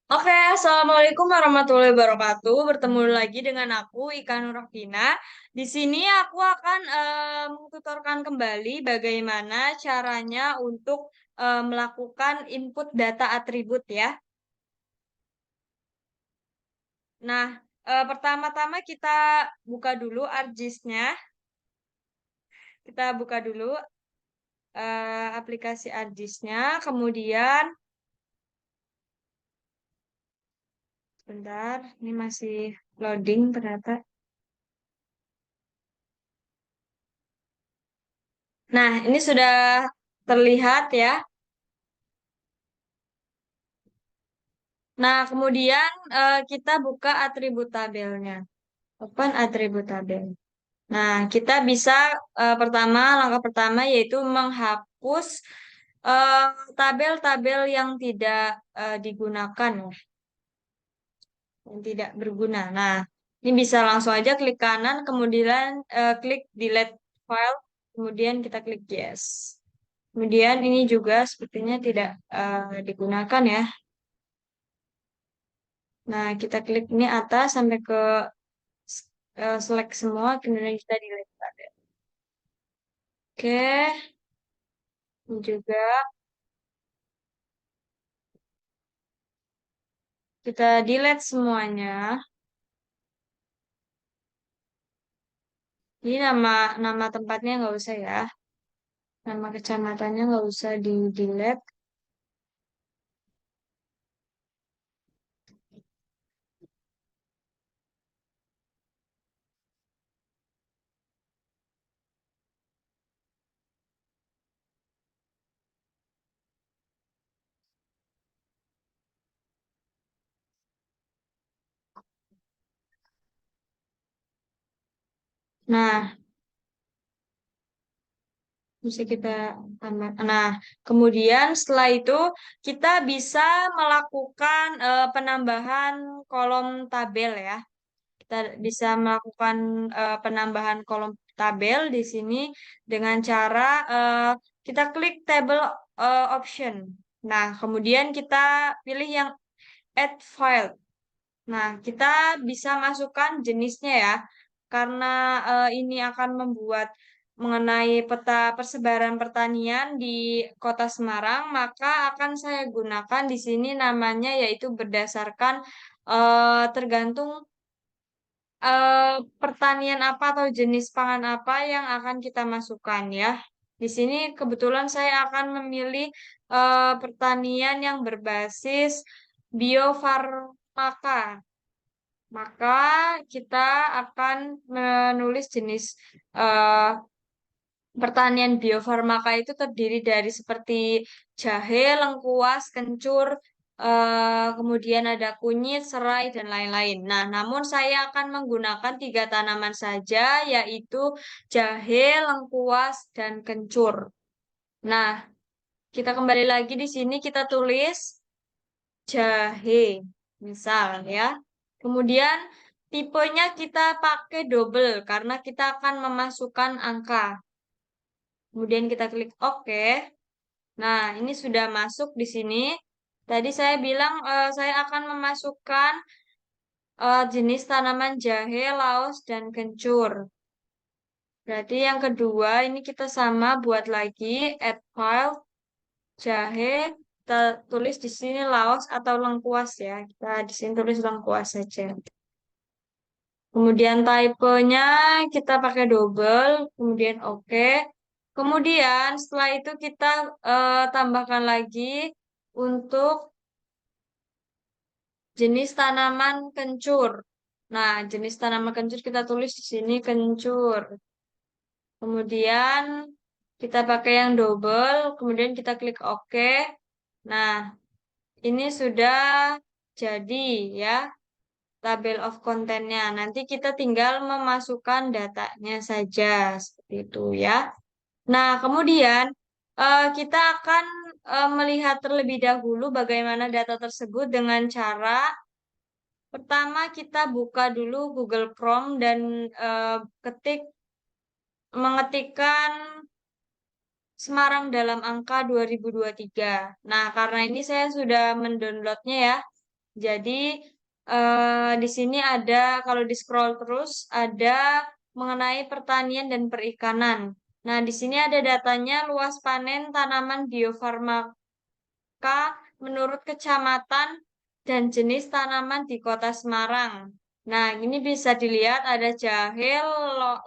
Oke, Assalamualaikum warahmatullahi wabarakatuh. Bertemu lagi dengan aku, Ika Nurafina. Di sini aku akan mengutorkan kembali bagaimana caranya untuk melakukan input data atribut ya. Nah, pertama-tama kita buka dulu ArcGIS-nya. Kita buka dulu aplikasi ArcGIS-nya. Kemudian, bentar, ini masih loading ternyata. Nah, ini sudah terlihat ya. Nah, kemudian kita buka atribut tabelnya. Open atribut tabel. Nah, kita bisa langkah pertama yaitu menghapus eh, tabel-tabel yang tidak digunakan, ya, yang tidak berguna. Nah, ini bisa langsung aja klik kanan, kemudian klik delete file, kemudian kita klik yes. Kemudian ini juga sepertinya tidak digunakan ya. Nah, kita klik ini atas sampai ke select semua, kemudian kita delete tabel. Oke, ini juga kita delete semuanya. Ini nama nama tempatnya nggak usah ya, nama kecamatannya nggak usah di delete. Nah, mesti kita tambah. Nah, kemudian setelah itu kita bisa melakukan penambahan kolom tabel ya. Kita bisa melakukan penambahan kolom tabel di sini dengan cara kita klik table option. Nah, kemudian kita pilih yang add file. Nah, kita bisa masukkan jenisnya ya, karena ini akan membuat mengenai peta persebaran pertanian di Kota Semarang, maka akan saya gunakan di sini namanya yaitu berdasarkan tergantung pertanian apa atau jenis pangan apa yang akan kita masukkan ya. Di sini kebetulan saya akan memilih pertanian yang berbasis biofarmaka. Maka kita akan menulis jenis eh, pertanian biofarmaka itu terdiri dari seperti jahe, lengkuas, kencur, kemudian ada kunyit, serai, dan lain-lain. Nah, namun saya akan menggunakan tiga tanaman saja, yaitu jahe, lengkuas, dan kencur. Nah, kita kembali lagi di sini, kita tulis jahe, misal ya. Kemudian tipenya kita pakai double karena kita akan memasukkan angka. Kemudian kita klik OK. Nah, ini sudah masuk di sini. Tadi saya bilang saya akan memasukkan jenis tanaman jahe, laos, dan kencur. Berarti yang kedua ini kita sama buat lagi add file jahe. Kita tulis di sini laos atau lengkuas ya. Kita di sini tulis lengkuas saja. Kemudian typenya kita pakai double, kemudian oke. Kemudian setelah itu kita tambahkan lagi untuk jenis tanaman kencur. Nah, jenis tanaman kencur kita tulis di sini kencur. Kemudian kita pakai yang double, kemudian kita klik oke. Nah, ini sudah jadi ya tabel of content-nya. Nanti kita tinggal memasukkan datanya saja seperti itu ya. Nah, kemudian kita akan melihat terlebih dahulu bagaimana data tersebut dengan cara pertama kita buka dulu Google Chrome dan eh, ketik mengetikkan Semarang dalam angka 2023. Nah, karena ini saya sudah mendownloadnya ya. Jadi di sini ada kalau di scroll terus ada mengenai pertanian dan perikanan. Nah, di sini ada datanya luas panen tanaman biofarmaka menurut kecamatan dan jenis tanaman di Kota Semarang. Nah, ini bisa dilihat ada jahe,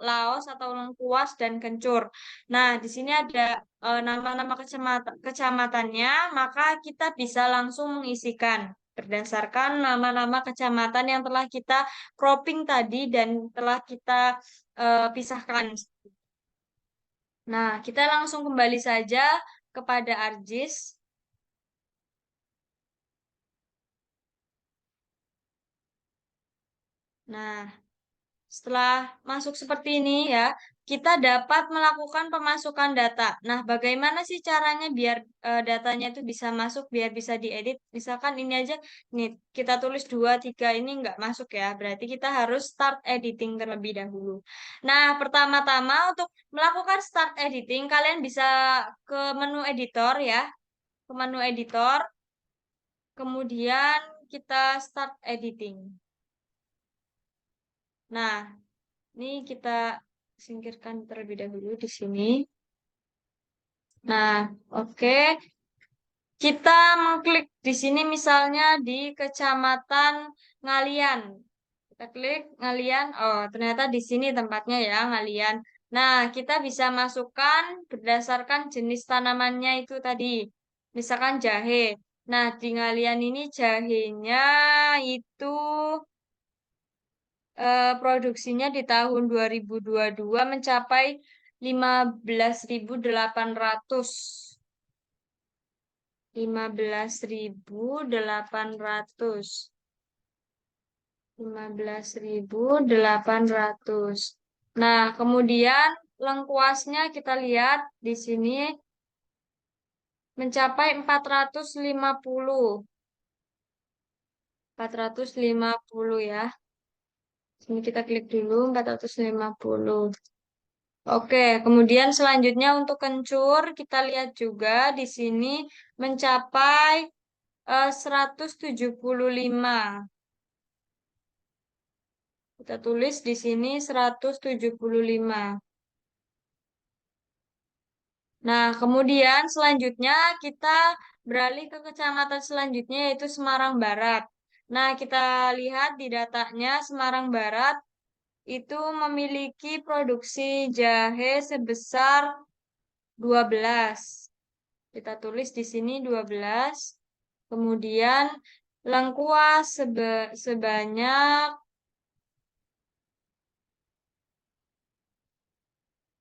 laos atau lengkuas dan kencur. Nah, di sini ada nama-nama kecamatannya, maka kita bisa langsung mengisikan berdasarkan nama-nama kecamatan yang telah kita cropping tadi dan telah kita pisahkan. Nah, kita langsung kembali saja kepada ArcGIS. Nah, setelah masuk seperti ini ya, kita dapat melakukan pemasukan data. Nah, bagaimana sih caranya biar datanya itu bisa masuk, biar bisa diedit? Misalkan ini aja, nih kita tulis 2, 3 ini nggak masuk ya. Berarti kita harus start editing terlebih dahulu. Nah, pertama-tama untuk melakukan start editing, kalian bisa ke menu editor ya, ke menu editor, kemudian kita start editing. Nah, ini kita singkirkan terlebih dahulu di sini. Nah, oke. Kita mengklik di sini misalnya di Kecamatan Ngalian. Kita klik Ngalian. Oh, ternyata di sini tempatnya ya, Ngalian. Nah, kita bisa masukkan berdasarkan jenis tanamannya itu tadi. Misalkan jahe. Nah, di Ngalian ini jahenya itu produksinya di tahun 2022 mencapai 15.800. 15.800. 15.800. Nah, kemudian lengkuasnya kita lihat di sini mencapai 450. 450 ya. Sini kita klik dulu 450. Oke, kemudian selanjutnya untuk kencur kita lihat juga di sini mencapai 175. Kita tulis di sini 175. Nah, kemudian selanjutnya kita beralih ke kecamatan selanjutnya yaitu Semarang Barat. Nah, kita lihat di datanya Semarang Barat itu memiliki produksi jahe sebesar 12. Kita tulis di sini 12. Kemudian lengkuas sebanyak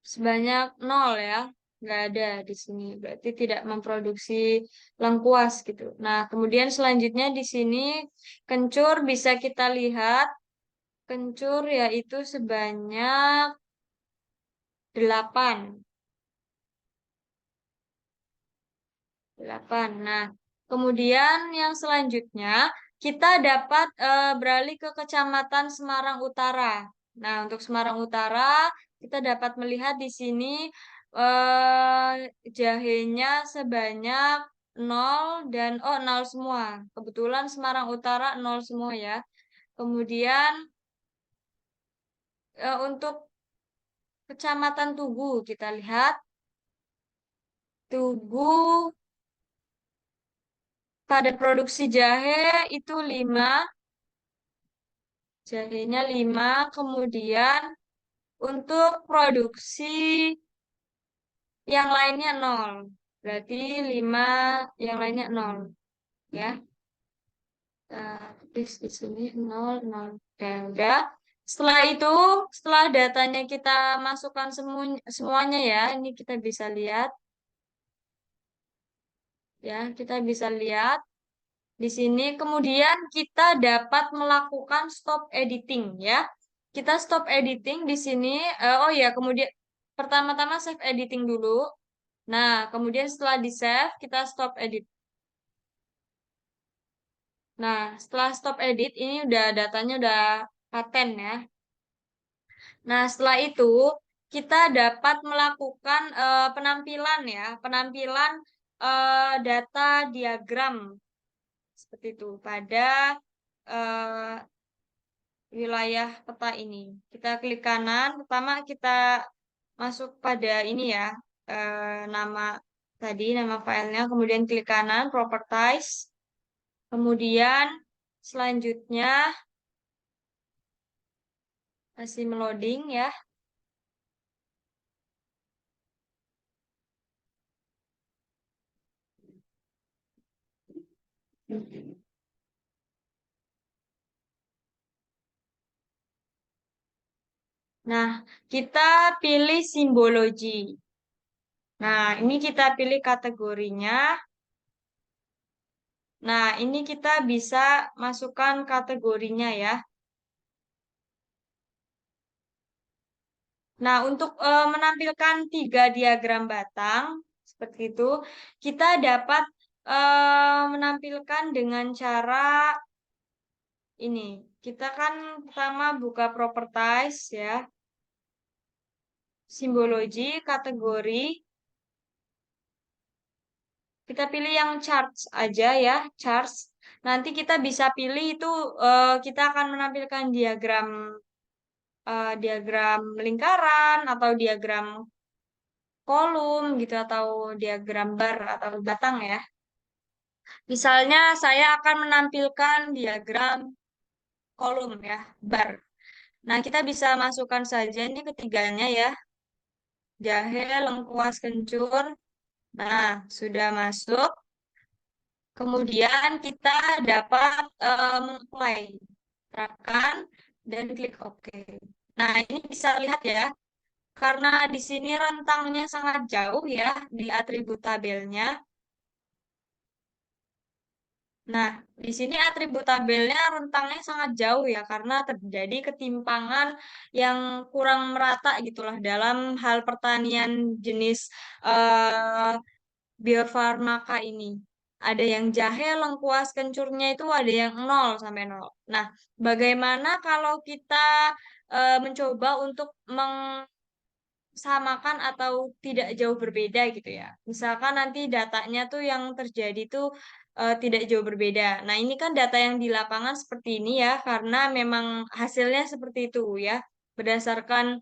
sebanyak 0 ya. Nggak ada di sini. Berarti tidak memproduksi lengkuas gitu. Nah, kemudian selanjutnya di sini kencur bisa kita lihat. Kencur yaitu sebanyak 8. 8. Nah, kemudian yang selanjutnya kita dapat beralih ke Kecamatan Semarang Utara. Nah, untuk Semarang Utara kita dapat melihat di sini eh, jahenya sebanyak 0 dan 0 semua. Kebetulan Semarang Utara 0 semua ya. Kemudian untuk Kecamatan Tugu kita lihat Tugu pada produksi jahe itu 5. Jadinya 5. Kemudian untuk produksi yang lainnya 0. Berarti 5 yang lainnya 0. Ya. Di sini 0, 0. Oke, udah. Setelah itu, setelah datanya kita masukkan semuanya ya, ini kita bisa lihat. Ya, kita bisa lihat di sini. Kemudian kita dapat melakukan stop editing ya. Kita stop editing di sini. Oh ya, kemudian pertama-tama save editing dulu. Nah, kemudian setelah di save, kita stop edit. Nah, setelah stop edit, ini udah datanya udah paten ya. Nah, setelah itu kita dapat melakukan penampilan ya, penampilan data diagram seperti itu pada eh, wilayah peta ini. Kita klik kanan, pertama kita masuk pada ini ya, nama tadi, nama filenya, kemudian klik kanan, properties, kemudian selanjutnya masih meloading ya. Nah, kita pilih simbologi. Nah, ini kita pilih kategorinya. Nah, ini kita bisa masukkan kategorinya ya. Nah, untuk menampilkan tiga diagram batang seperti itu, kita dapat menampilkan dengan cara ini. Kita kan pertama buka properties ya, simbologi, kategori. Kita pilih yang charts aja ya, charts. Nanti kita bisa pilih itu kita akan menampilkan diagram lingkaran atau diagram kolom gitu atau diagram bar atau batang ya. Misalnya saya akan menampilkan diagram kolom ya, bar. Nah, kita bisa masukkan saja ini ketiganya ya, jahe, lengkuas, kencur. Nah, sudah masuk. Kemudian kita dapat apply, terapkan, dan klik OK. Nah, ini bisa lihat ya, karena di sini rentangnya sangat jauh ya di atribut tabelnya. Nah, di sini atribut tabelnya rentangnya sangat jauh ya, karena terjadi ketimpangan yang kurang merata gitulah dalam hal pertanian jenis eh, biofarmaka ini. Ada yang jahe, lengkuas, kencurnya itu ada yang 0 sampai 0. Nah, bagaimana kalau kita mencoba untuk samakan atau tidak jauh berbeda gitu ya. Misalkan nanti datanya tuh yang terjadi tuh tidak jauh berbeda. Nah, ini kan data yang di lapangan seperti ini ya, karena memang hasilnya seperti itu ya, berdasarkan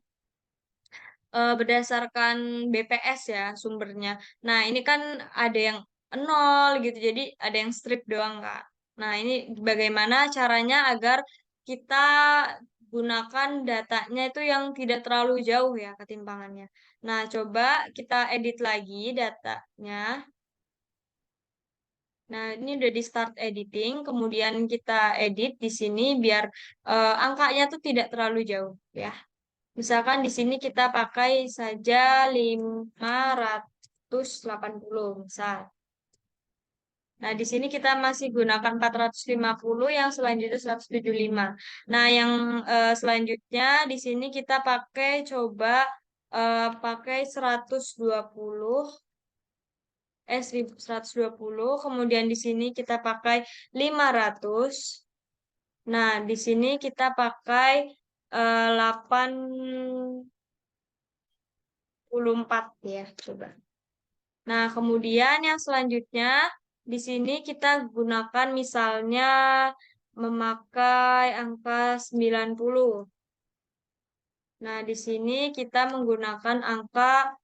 berdasarkan BPS ya sumbernya. Nah, ini kan ada yang 0 gitu, jadi ada yang strip doang, Kak. Nah, ini bagaimana caranya agar kita gunakan datanya itu yang tidak terlalu jauh ya ketimpangannya. Nah, coba kita edit lagi datanya. Nah, ini udah di start editing, kemudian kita edit di sini biar angkanya tuh tidak terlalu jauh ya. Misalkan di sini kita pakai saja 580 misal. Nah, di sini kita masih gunakan 450, yang selanjutnya 175. Nah, yang selanjutnya di sini kita pakai coba pakai 120, 1120, kemudian di sini kita pakai 500. Nah, di sini kita pakai 84 ya, coba. Nah, kemudian yang selanjutnya di sini kita gunakan misalnya memakai angka 90. Nah, di sini kita menggunakan angka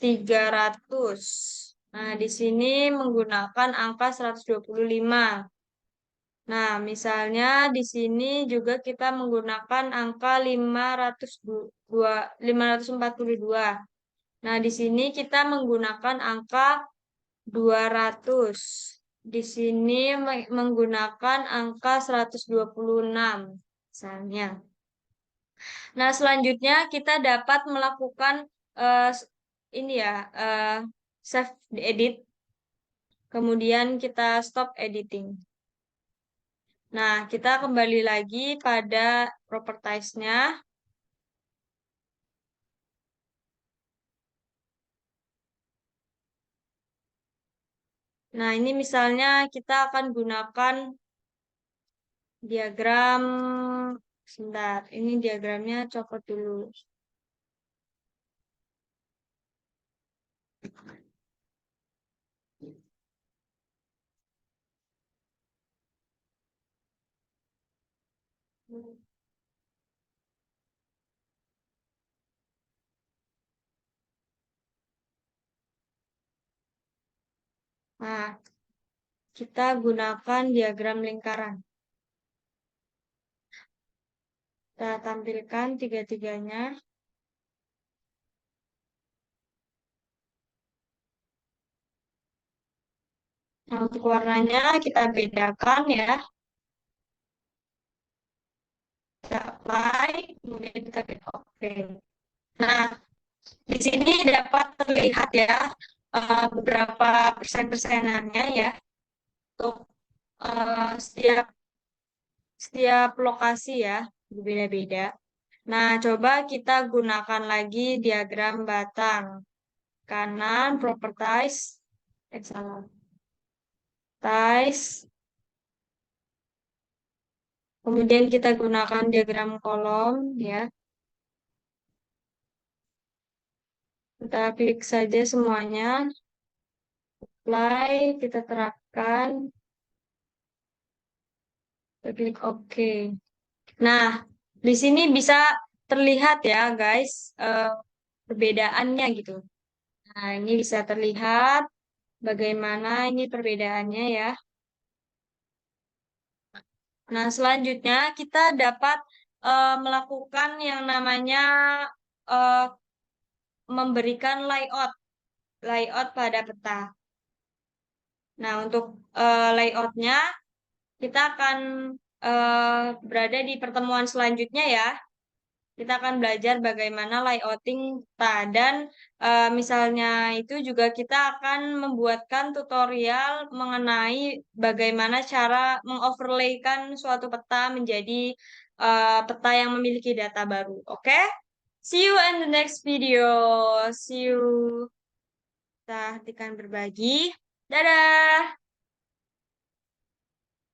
300. Nah, di sini menggunakan angka 125. Nah, misalnya di sini juga kita menggunakan angka 542. Nah, di sini kita menggunakan angka 200. Di sini menggunakan angka 126 misalnya. Nah, selanjutnya kita dapat melakukan ini ya, save the edit, kemudian kita stop editing. Nah, kita kembali lagi pada propertiesnya. Nah, ini misalnya kita akan gunakan diagram, sebentar, ini diagramnya copot dulu. Nah, kita gunakan diagram lingkaran. Kita tampilkan tiga-tiganya. Nah, untuk warnanya kita bedakan ya. Kita apply, kemudian kita klik OK. Nah, di sini dapat terlihat ya beberapa persen-persenannya ya untuk setiap setiap lokasi ya berbeda-beda. Nah, coba kita gunakan lagi diagram batang. Kanan, properties, salah. Ties. Kemudian kita gunakan diagram kolom ya. Kita klik saja semuanya. Apply, kita terapkan. Kita klik OK. Nah, di sini bisa terlihat ya guys, perbedaannya gitu. Nah, ini bisa terlihat bagaimana ini perbedaannya ya. Nah, selanjutnya kita dapat melakukan yang namanya eh, memberikan layout pada peta. Nah, untuk layoutnya kita akan berada di pertemuan selanjutnya ya. Kita akan belajar bagaimana layouting peta dan misalnya itu juga kita akan membuatkan tutorial mengenai bagaimana cara mengoverlaykan suatu peta menjadi peta yang memiliki data baru. Oke? See you in the next video. See you. Kita hentikan berbagi. Dadah!